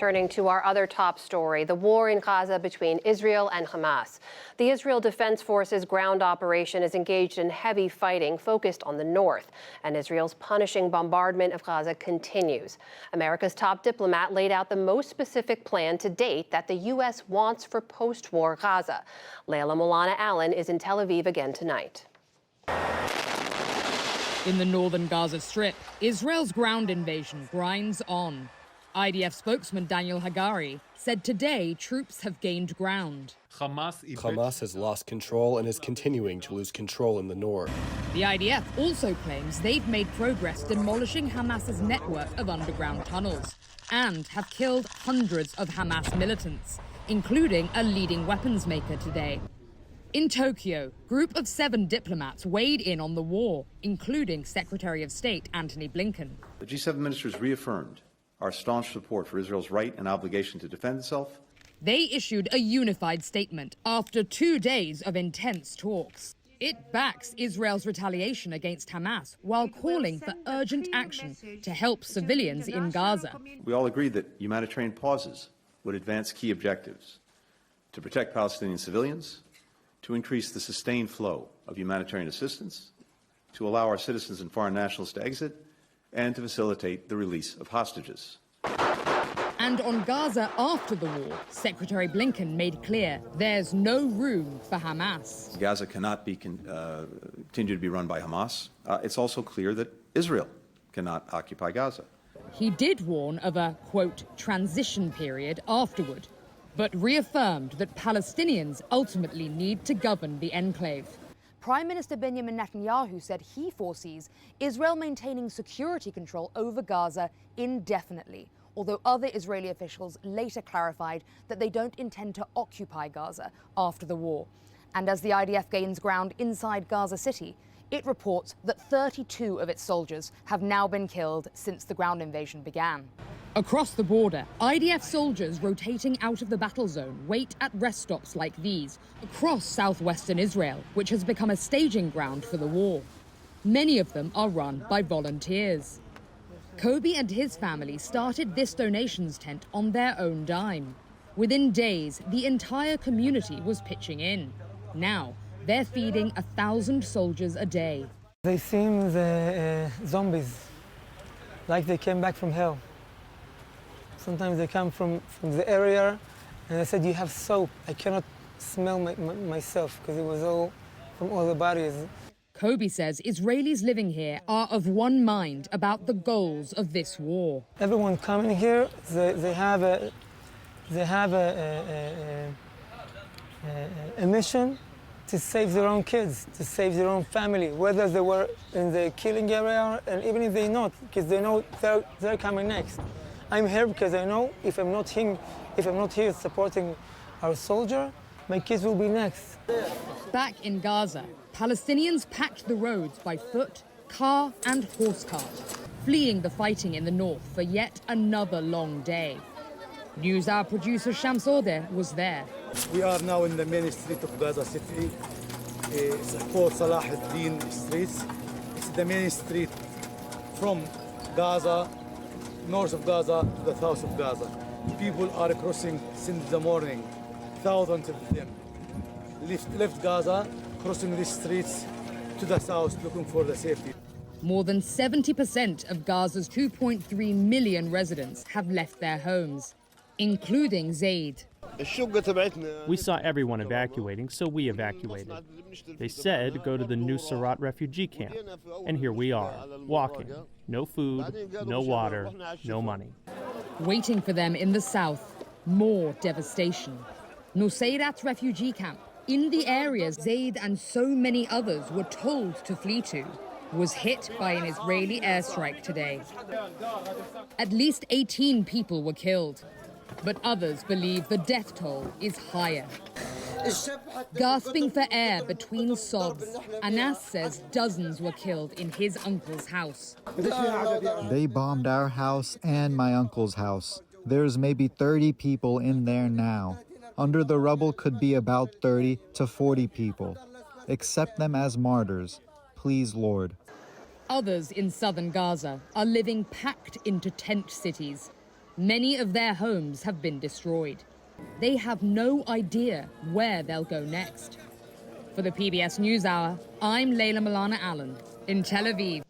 Turning to our other top story, the war in Gaza between Israel and Hamas. The Israel Defense Forces ground operation is engaged in heavy fighting focused on the north, and Israel's punishing bombardment of Gaza continues. America's top diplomat laid out the most specific plan to date that the U.S. wants for post-war Gaza. Leila Molana Allen is in Tel Aviv again tonight. In the northern Gaza Strip, Israel's ground invasion grinds on. IDF spokesman Daniel Hagari said today troops have gained ground. Hamas has lost control and is continuing to lose control in the north. The IDF also claims they've made progress demolishing Hamas's network of underground tunnels and have killed hundreds of Hamas militants, including a leading weapons maker today. In Tokyo, a group of 7 diplomats weighed in on the war, including Secretary of State Antony Blinken. The G7 ministers reaffirmed our staunch support for Israel's right and obligation to defend itself. They issued a unified statement after 2 days of intense talks. It backs Israel's retaliation against Hamas while calling for urgent action to help civilians in Gaza. We all agreed that humanitarian pauses would advance key objectives: to protect Palestinian civilians, to increase the sustained flow of humanitarian assistance, to allow our citizens and foreign nationals to exit, and to facilitate the release of hostages. And on Gaza after the war, Secretary Blinken made clear there's no room for Hamas. Gaza cannot be continue to be run by Hamas. It's also clear that Israel cannot occupy Gaza. He did warn of a, quote, transition period afterward, but reaffirmed that Palestinians ultimately need to govern the enclave. Prime Minister Benjamin Netanyahu said he foresees Israel maintaining security control over Gaza indefinitely, although other Israeli officials later clarified that they don't intend to occupy Gaza after the war. And as the IDF gains ground inside Gaza City, it reports that 32 of its soldiers have now been killed since the ground invasion began. Across the border, IDF soldiers rotating out of the battle zone wait at rest stops like these across southwestern Israel, which has become a staging ground for the war. Many of them are run by volunteers. Kobe and his family started this donations tent on their own dime. Within days, the entire community was pitching in. Now, they're feeding 1,000 soldiers a day. They seem zombies, like they came back from hell. Sometimes they come from the area, and I said, you have soap. I cannot smell myself because it was all from all the bodies. Kobe says Israelis living here are of one mind about the goals of this war. Everyone coming here, they have a mission to save their own kids, to save their own family, whether they were in the killing area and even if they're not, because they know they're coming next. I'm here because I know if I'm not here supporting our soldier, my kids will be next. Back in Gaza, Palestinians packed the roads by foot, car and horse cart, fleeing the fighting in the north for yet another long day. NewsHour producer Shams Odeh was there. We are now in the main street of Gaza City. It's called Salah ad-Din Streets. It's the main street from Gaza, north of Gaza to the south of Gaza. People are crossing since the morning, thousands of them. Left Gaza, crossing the streets to the south, looking for the safety. More than 70% of Gaza's 2.3 million residents have left their homes, including Zaid. We saw everyone evacuating, so we evacuated. They said go to the Nuseirat refugee camp, and here we are, walking. No food, no water, no money. Waiting for them in the south, more devastation. Nuseirat refugee camp, in the areas Zaid and so many others were told to flee to, was hit by an Israeli airstrike today. At least 18 people were killed, but others believe the death toll is higher. Gasping for air between sobs, Anas says dozens were killed in his uncle's house. They bombed our house and my uncle's house. There's maybe 30 people in there now. Under the rubble could be about 30 to 40 people. Accept them as martyrs, please, Lord. Others in southern Gaza are living packed into tent cities. Many of their homes have been destroyed. They have no idea where they'll go next. For the PBS NewsHour, I'm Layla Milana Allen in Tel Aviv.